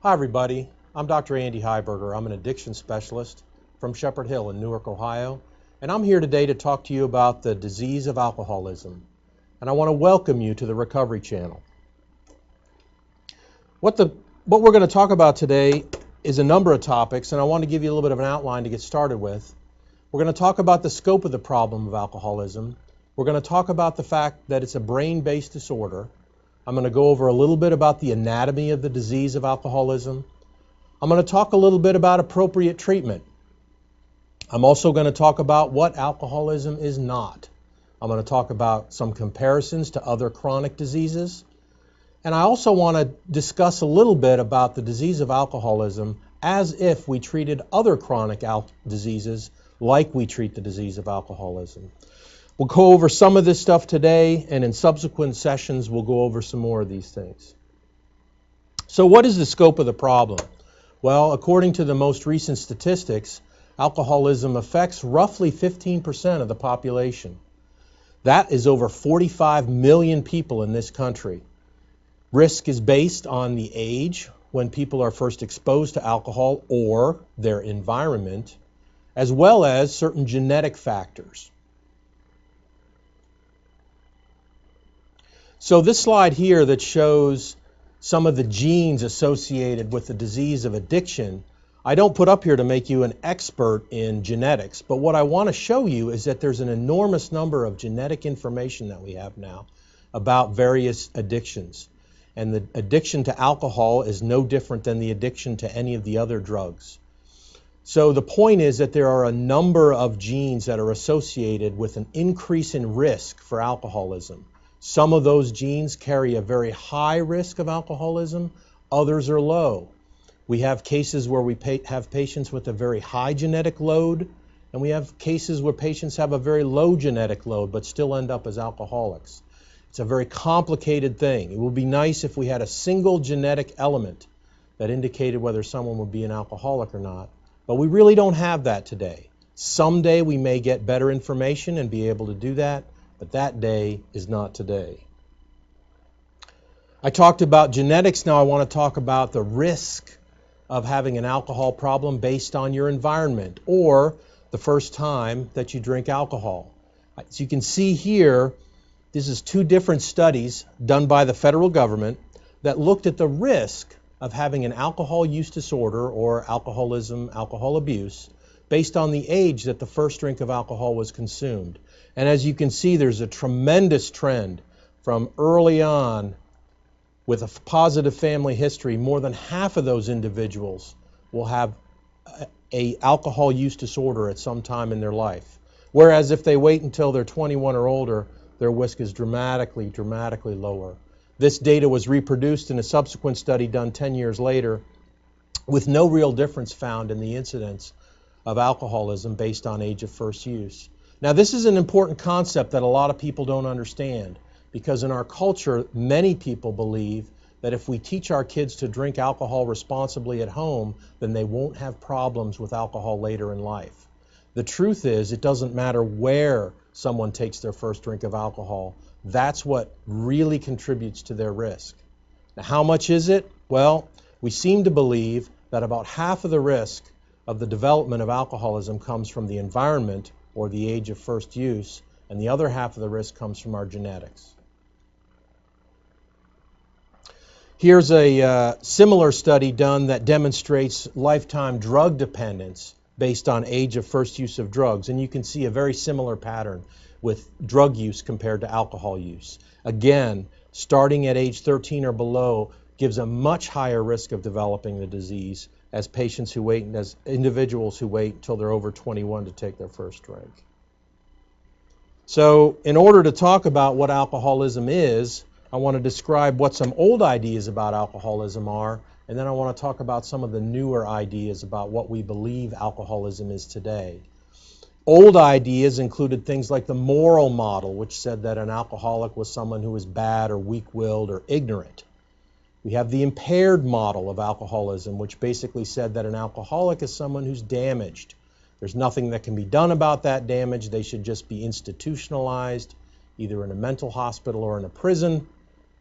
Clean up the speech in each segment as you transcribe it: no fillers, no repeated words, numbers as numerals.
Hi everybody, I'm Dr. Andy Heiberger. I'm an addiction specialist from Shepherd Hill in Newark, Ohio, and I'm here today to talk to you about the disease of alcoholism. And I want to welcome you to the Recovery Channel. What we're going to talk about today is a number of topics, and I want to give you a little bit of an outline to get started with. We're going to talk about the scope of the problem of alcoholism. We're going to talk about the fact that it's a brain-based disorder. I'm going to go over a little bit about the anatomy of the disease of alcoholism. I'm going to talk a little bit about appropriate treatment. I'm also going to talk about what alcoholism is not. I'm going to talk about some comparisons to other chronic diseases. And I also want to discuss a little bit about the disease of alcoholism as if we treated other chronic diseases like we treat the disease of alcoholism. We'll go over some of this stuff today, and in subsequent sessions we'll go over some more of these things. So what is the scope of the problem? Well, according to the most recent statistics, alcoholism affects roughly 15% of the population. That is over 45 million people in this country. Risk is based on the age when people are first exposed to alcohol or their environment, as well as certain genetic factors. So this slide here that shows some of the genes associated with the disease of addiction, I don't put up here to make you an expert in genetics, but what I want to show you is that there's an enormous number of genetic information that we have now about various addictions. And the addiction to alcohol is no different than the addiction to any of the other drugs. So the point is that there are a number of genes that are associated with an increase in risk for alcoholism. Some of those genes carry a very high risk of alcoholism, others are low. We have cases where we have patients with a very high genetic load, and we have cases where patients have a very low genetic load but still end up as alcoholics. It's a very complicated thing. It would be nice if we had a single genetic element that indicated whether someone would be an alcoholic or not, but we really don't have that today. Someday we may get better information and be able to do that, but that day is not today. I talked about genetics. Now I want to talk about the risk of having an alcohol problem based on your environment or the first time that you drink alcohol. As you can see here, this is two different studies done by the federal government that looked at the risk of having an alcohol use disorder or alcoholism, alcohol abuse, based on the age that the first drink of alcohol was consumed. And as you can see, there's a tremendous trend from early on with a positive family history. More than half of those individuals will have an alcohol use disorder at some time in their life. Whereas if they wait until they're 21 or older, their risk is dramatically lower. This data was reproduced in a subsequent study done 10 years later with no real difference found in the incidence of alcoholism based on age of first use. Now, this is an important concept that a lot of people don't understand, because in our culture, many people believe that if we teach our kids to drink alcohol responsibly at home, then they won't have problems with alcohol later in life. The truth is, it doesn't matter where someone takes their first drink of alcohol. That's what really contributes to their risk. Now, how much is it? Well, we seem to believe that about half of the risk of the development of alcoholism comes from the environment or the age of first use, and the other half of the risk comes from our genetics. Here's a similar study done that demonstrates lifetime drug dependence based on age of first use of drugs, and you can see a very similar pattern with drug use compared to alcohol use. Again, starting at age 13 or below gives a much higher risk of developing the disease as patients who wait and as individuals who wait until they're over 21 to take their first drink. So in order to talk about what alcoholism is, I want to describe what some old ideas about alcoholism are, and then I want to talk about some of the newer ideas about what we believe alcoholism is today. Old ideas included things like the moral model, which said that an alcoholic was someone who was bad or weak-willed or ignorant. We have the impaired model of alcoholism, which basically said that an alcoholic is someone who's damaged. There's nothing that can be done about that damage. They should just be institutionalized, either in a mental hospital or in a prison,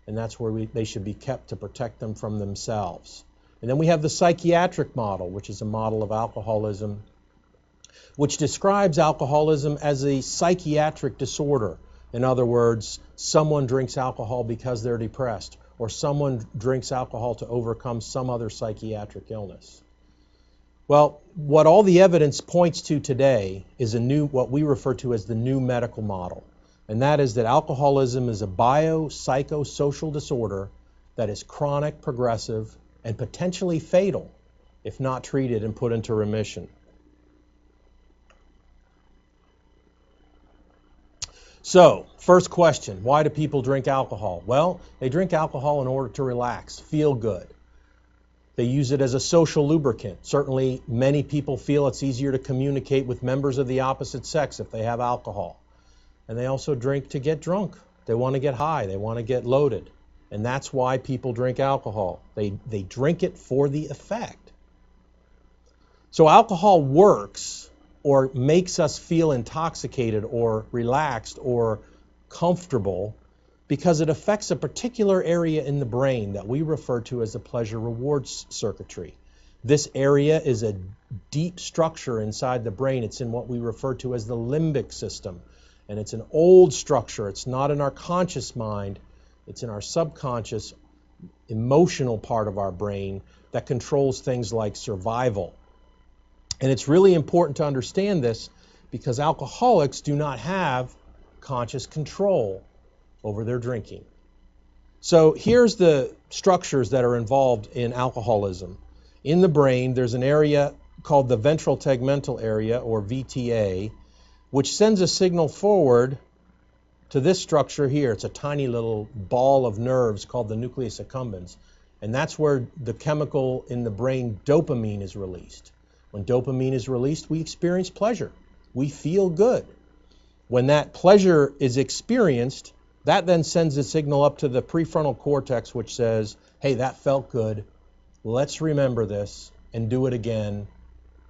and that's where they should be kept to protect them from themselves. And then we have the psychiatric model, which is a model of alcoholism, which describes alcoholism as a psychiatric disorder. In other words, someone drinks alcohol because they're depressed, or someone drinks alcohol to overcome some other psychiatric illness. Well, what all the evidence points to today is what we refer to as the new medical model. And that is that alcoholism is a biopsychosocial disorder that is chronic, progressive, and potentially fatal if not treated and put into remission. So, first question, why do people drink alcohol? Well, they drink alcohol in order to relax, feel good. They use it as a social lubricant. Certainly, many people feel it's easier to communicate with members of the opposite sex if they have alcohol. And they also drink to get drunk. They want to get high. They want to get loaded. And that's why people drink alcohol. They drink it for the effect. So alcohol works or makes us feel intoxicated or relaxed or comfortable because it affects a particular area in the brain that we refer to as the pleasure-reward circuitry. This area is a deep structure inside the brain. It's in what we refer to as the limbic system. And it's an old structure. It's not in our conscious mind. It's in our subconscious, emotional part of our brain that controls things like survival. And it's really important to understand this because alcoholics do not have conscious control over their drinking. So here's the structures that are involved in alcoholism. In the brain, there's an area called the ventral tegmental area, or VTA, which sends a signal forward to this structure here. It's a tiny little ball of nerves called the nucleus accumbens. And that's where the chemical in the brain, dopamine, is released. When dopamine is released, we experience pleasure. We feel good. When that pleasure is experienced, that then sends a signal up to the prefrontal cortex, which says, hey, that felt good. Let's remember this and do it again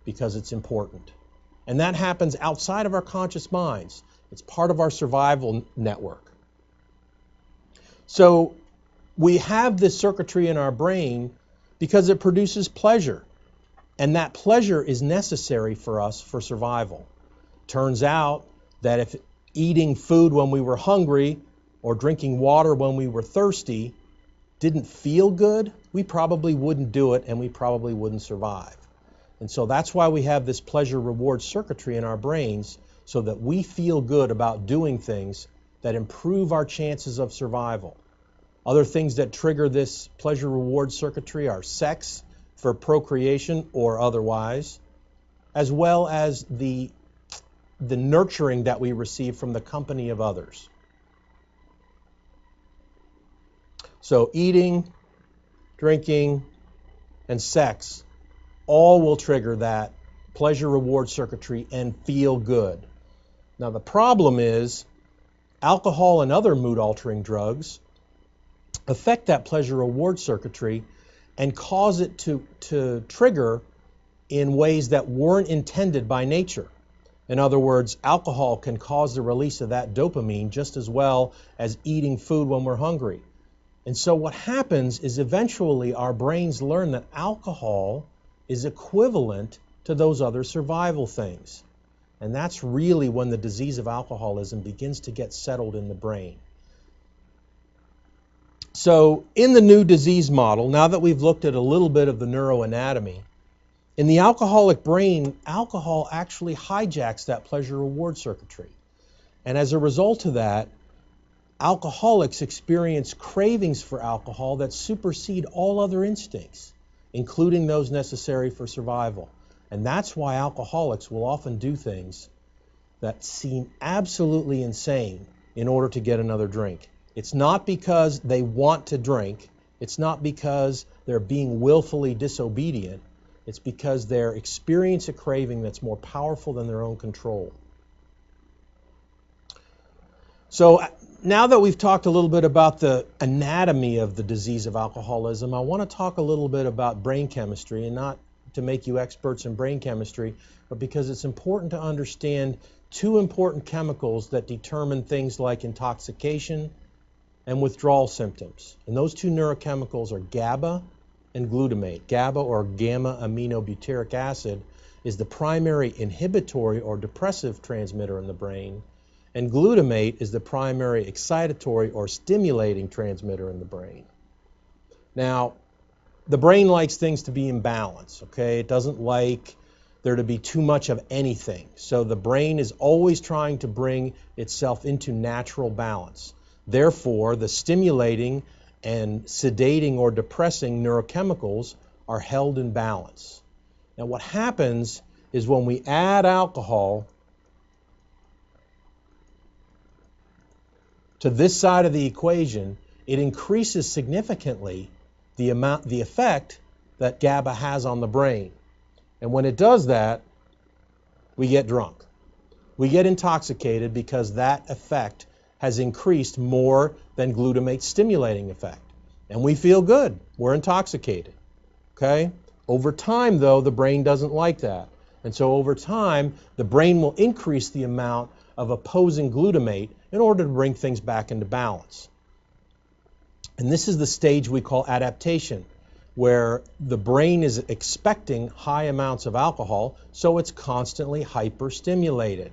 because it's important. And that happens outside of our conscious minds. It's part of our survival network. So we have this circuitry in our brain because it produces pleasure. And that pleasure is necessary for us for survival. Turns out that if eating food when we were hungry or drinking water when we were thirsty didn't feel good, we probably wouldn't do it and we probably wouldn't survive. And so that's why we have this pleasure-reward circuitry in our brains so that we feel good about doing things that improve our chances of survival. Other things that trigger this pleasure-reward circuitry are sex for procreation or otherwise, as well as the nurturing that we receive from the company of others. So eating, drinking, and sex all will trigger that pleasure-reward circuitry and feel good. Now the problem is alcohol and other mood-altering drugs affect that pleasure-reward circuitry and cause it to trigger in ways that weren't intended by nature. In other words, alcohol can cause the release of that dopamine just as well as eating food when we're hungry. And so what happens is eventually our brains learn that alcohol is equivalent to those other survival things. And that's really when the disease of alcoholism begins to get settled in the brain. So in the new disease model, now that we've looked at a little bit of the neuroanatomy, in the alcoholic brain, alcohol actually hijacks that pleasure-reward circuitry. And as a result of that, alcoholics experience cravings for alcohol that supersede all other instincts, including those necessary for survival. And that's why alcoholics will often do things that seem absolutely insane in order to get another drink. It's not because they want to drink. It's not because they're being willfully disobedient. It's because they're experiencing a craving that's more powerful than their own control. So now that we've talked a little bit about the anatomy of the disease of alcoholism, I want to talk a little bit about brain chemistry, and not to make you experts in brain chemistry, but because it's important to understand two important chemicals that determine things like intoxication and withdrawal symptoms. And those two neurochemicals are GABA and glutamate. GABA, or gamma-aminobutyric acid, is the primary inhibitory or depressive transmitter in the brain, and glutamate is the primary excitatory or stimulating transmitter in the brain. Now, the brain likes things to be in balance, okay? It doesn't like there to be too much of anything. So the brain is always trying to bring itself into natural balance. Therefore, the stimulating and sedating or depressing neurochemicals are held in balance. Now, what happens is when we add alcohol to this side of the equation, it increases significantly the effect that GABA has on the brain. And when it does that, we get drunk. We get intoxicated because that effect has increased more than glutamate's stimulating effect. And we feel good. We're intoxicated. Okay? Over time, though, the brain doesn't like that. And so over time, the brain will increase the amount of opposing glutamate in order to bring things back into balance. And this is the stage we call adaptation, where the brain is expecting high amounts of alcohol, so it's constantly hyperstimulated.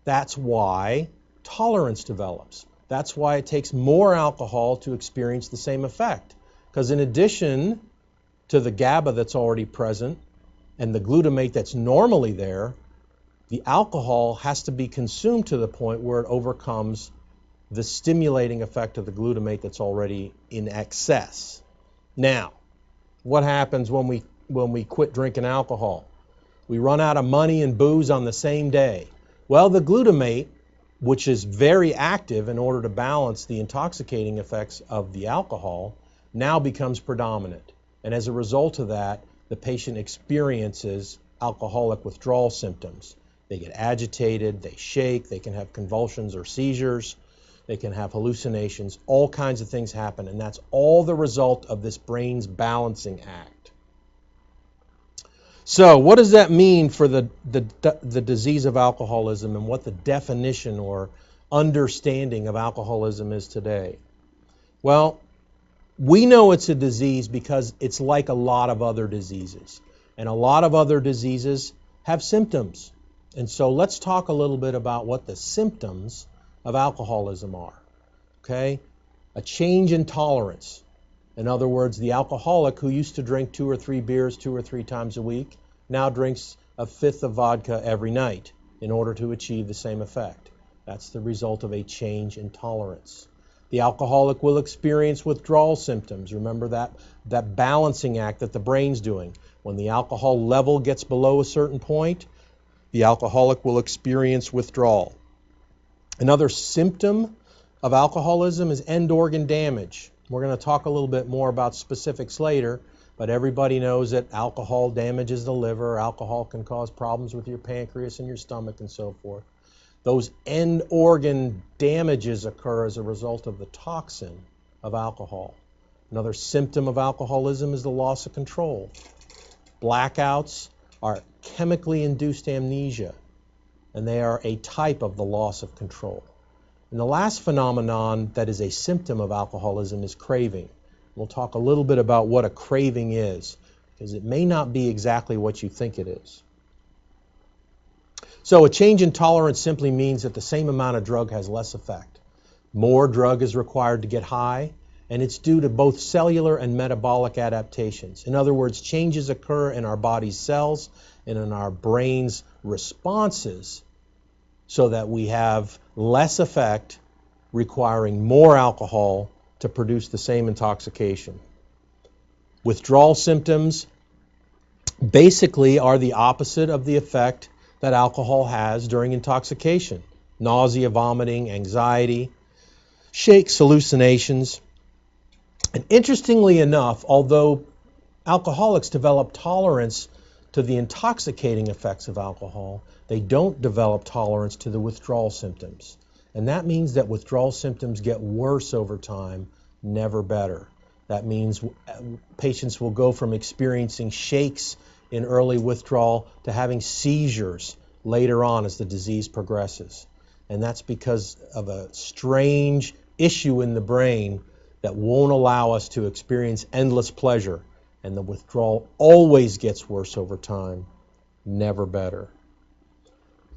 That's why tolerance develops. That's why it takes more alcohol to experience the same effect. Because in addition to the GABA that's already present and the glutamate that's normally there, the alcohol has to be consumed to the point where it overcomes the stimulating effect of the glutamate that's already in excess. Now, what happens when we quit drinking alcohol? We run out of money and booze on the same day. Well, the glutamate, which is very active in order to balance the intoxicating effects of the alcohol, now becomes predominant. And as a result of that, the patient experiences alcoholic withdrawal symptoms. They get agitated, they shake, they can have convulsions or seizures, they can have hallucinations, all kinds of things happen, and that's all the result of this brain's balancing act. So what does that mean for the disease of alcoholism and what the definition or understanding of alcoholism is today? Well, we know it's a disease because it's like a lot of other diseases. And a lot of other diseases have symptoms. And so let's talk a little bit about what the symptoms of alcoholism are. Okay? A change in tolerance. In other words, the alcoholic who used to drink 2 or 3 beers 2 or 3 times a week now drinks a fifth of vodka every night in order to achieve the same effect. That's the result of a change in tolerance. The alcoholic will experience withdrawal symptoms. Remember that balancing act that the brain's doing. When the alcohol level gets below a certain point, the alcoholic will experience withdrawal. Another symptom of alcoholism is end organ damage. We're going to talk a little bit more about specifics later, but everybody knows that alcohol damages the liver, alcohol can cause problems with your pancreas and your stomach and so forth. Those end organ damages occur as a result of the toxin of alcohol. Another symptom of alcoholism is the loss of control. Blackouts are chemically induced amnesia, and they are a type of the loss of control. And the last phenomenon that is a symptom of alcoholism is craving. We'll talk a little bit about what a craving is, because it may not be exactly what you think it is. So a change in tolerance simply means that the same amount of drug has less effect. More drug is required to get high, and it's due to both cellular and metabolic adaptations. In other words, changes occur in our body's cells and in our brain's responses so that we have less effect requiring more alcohol to produce the same intoxication. Withdrawal symptoms basically are the opposite of the effect that alcohol has during intoxication. Nausea, vomiting, anxiety, shakes, hallucinations. And interestingly enough, although alcoholics develop tolerance to the intoxicating effects of alcohol, they don't develop tolerance to the withdrawal symptoms. And that means that withdrawal symptoms get worse over time, never better. That means patients will go from experiencing shakes in early withdrawal to having seizures later on as the disease progresses. And that's because of a strange issue in the brain that won't allow us to experience endless pleasure and the withdrawal always gets worse over time, never better.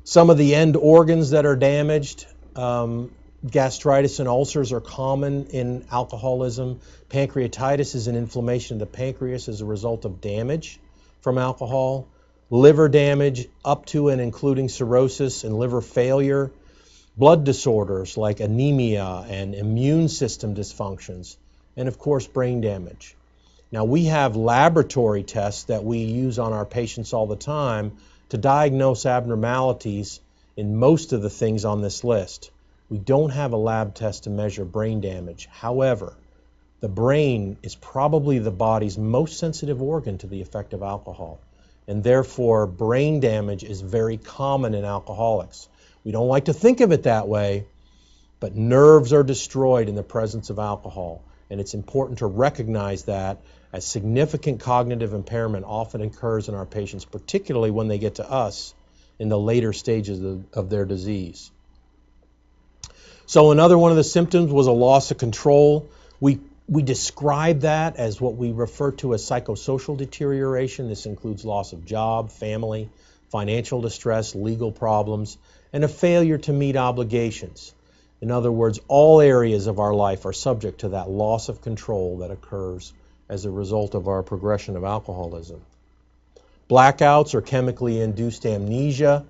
Some of the end organs that are damaged, gastritis and ulcers are common in alcoholism. Pancreatitis is an inflammation of the pancreas as a result of damage from alcohol. Liver damage up to and including cirrhosis and liver failure. Blood disorders like anemia and immune system dysfunctions. And of course, brain damage. Now, we have laboratory tests that we use on our patients all the time to diagnose abnormalities in most of the things on this list. We don't have a lab test to measure brain damage. However, the brain is probably the body's most sensitive organ to the effect of alcohol, and therefore brain damage is very common in alcoholics. We don't like to think of it that way, but nerves are destroyed in the presence of alcohol, and it's important to recognize that, as significant cognitive impairment often occurs in our patients, particularly when they get to us in the later stages of their disease. So another one of the symptoms was a loss of control. We describe that as what we refer to as psychosocial deterioration. This includes loss of job, family, financial distress, legal problems, and a failure to meet obligations. In other words, all areas of our life are subject to that loss of control that occurs as a result of our progression of alcoholism. Blackouts or chemically induced amnesia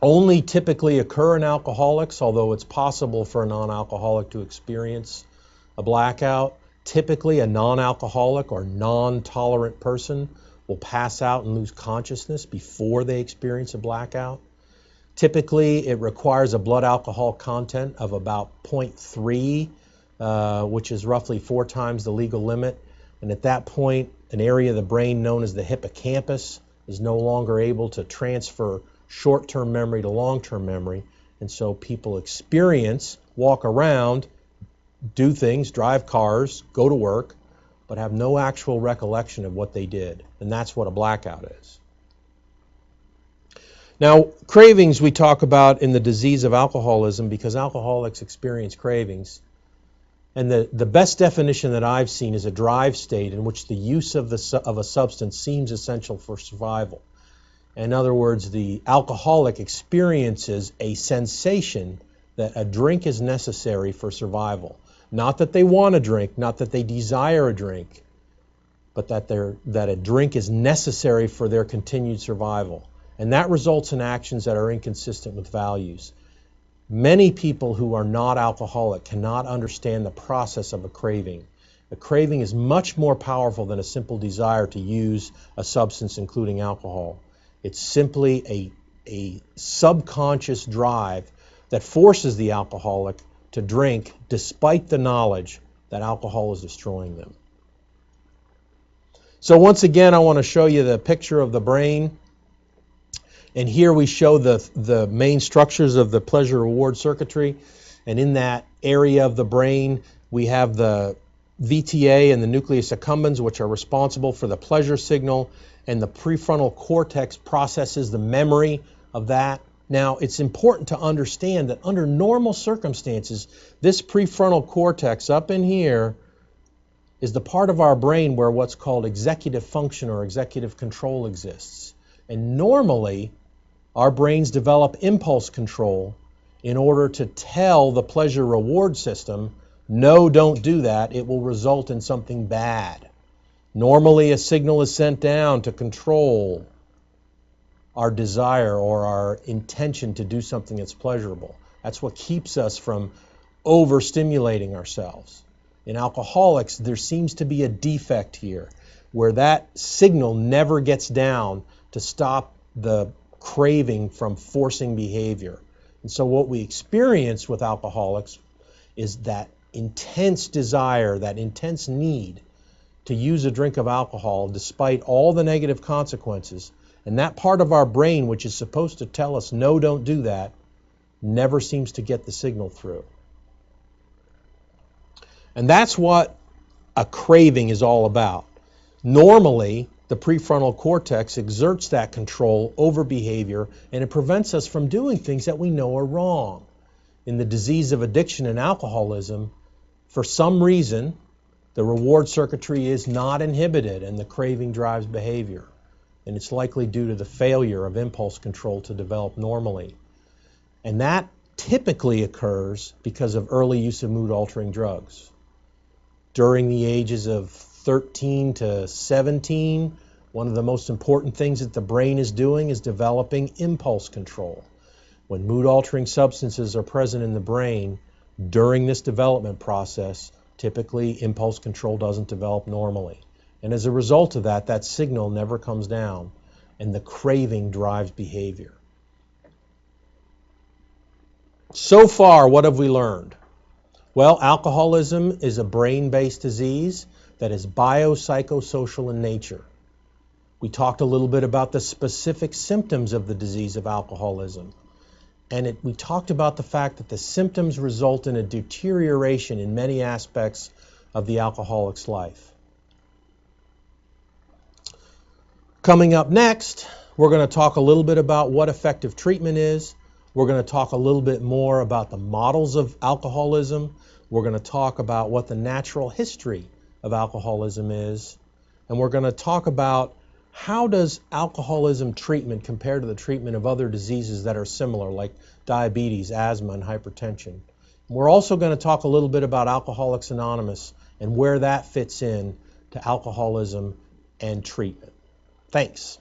only typically occur in alcoholics, although it's possible for a non-alcoholic to experience a blackout. Typically, a non-alcoholic or non-tolerant person will pass out and lose consciousness before they experience a blackout. Typically, it requires a blood alcohol content of about 0.3, which is roughly 4 times the legal limit. And at that point, an area of the brain known as the hippocampus is no longer able to transfer short-term memory to long-term memory. And so people experience, walk around, do things, drive cars, go to work, but have no actual recollection of what they did. And that's what a blackout is. Now, cravings we talk about in the disease of alcoholism because alcoholics experience cravings. And the best definition that I've seen is a drive state in which the use of a substance seems essential for survival. In other words, the alcoholic experiences a sensation that a drink is necessary for survival. Not that they want a drink, not that they desire a drink, but that a drink is necessary for their continued survival. And that results in actions that are inconsistent with values. Many people who are not alcoholic cannot understand the process of a craving. A craving is much more powerful than a simple desire to use a substance, including alcohol. It's simply a subconscious drive that forces the alcoholic to drink despite the knowledge that alcohol is destroying them. So once again, I want to show you the picture of the brain. And here we show the main structures of the pleasure-reward circuitry. And in that area of the brain, we have the VTA and the nucleus accumbens, which are responsible for the pleasure signal, and the prefrontal cortex processes the memory of that. Now, it's important to understand that under normal circumstances, this prefrontal cortex up in here is the part of our brain where what's called executive function or executive control exists. And normally, our brains develop impulse control in order to tell the pleasure-reward system, no, don't do that, it will result in something bad. Normally, a signal is sent down to control our desire or our intention to do something that's pleasurable. That's what keeps us from overstimulating ourselves. In alcoholics, there seems to be a defect here where that signal never gets down to stop the craving from forcing behavior. And so what we experience with alcoholics is that intense desire, that intense need to use a drink of alcohol despite all the negative consequences. And that part of our brain, which is supposed to tell us, no, don't do that, never seems to get the signal through. And that's what a craving is all about. Normally, the prefrontal cortex exerts that control over behavior, and it prevents us from doing things that we know are wrong. In the disease of addiction and alcoholism, for some reason, The reward circuitry is not inhibited and the craving drives behavior. And it's likely due to the failure of impulse control to develop normally. And that typically occurs because of early use of mood-altering drugs. During the ages of 13 to 17, one of the most important things that the brain is doing is developing impulse control. When mood-altering substances are present in the brain during this development process, typically impulse control doesn't develop normally. And as a result of that, that signal never comes down, and the craving drives behavior. So far, what have we learned? Well, alcoholism is a brain-based disease that is biopsychosocial in nature. We talked a little bit about the specific symptoms of the disease of alcoholism. And we talked about the fact that the symptoms result in a deterioration in many aspects of the alcoholic's life. Coming up next, we're going to talk a little bit about what effective treatment is. We're going to talk a little bit more about the models of alcoholism. We're going to talk about what the natural history of alcoholism is. And we're going to talk about how does alcoholism treatment compare to the treatment of other diseases that are similar, like diabetes, asthma, and hypertension. We're also going to talk a little bit about Alcoholics Anonymous and where that fits in to alcoholism and treatment. Thanks.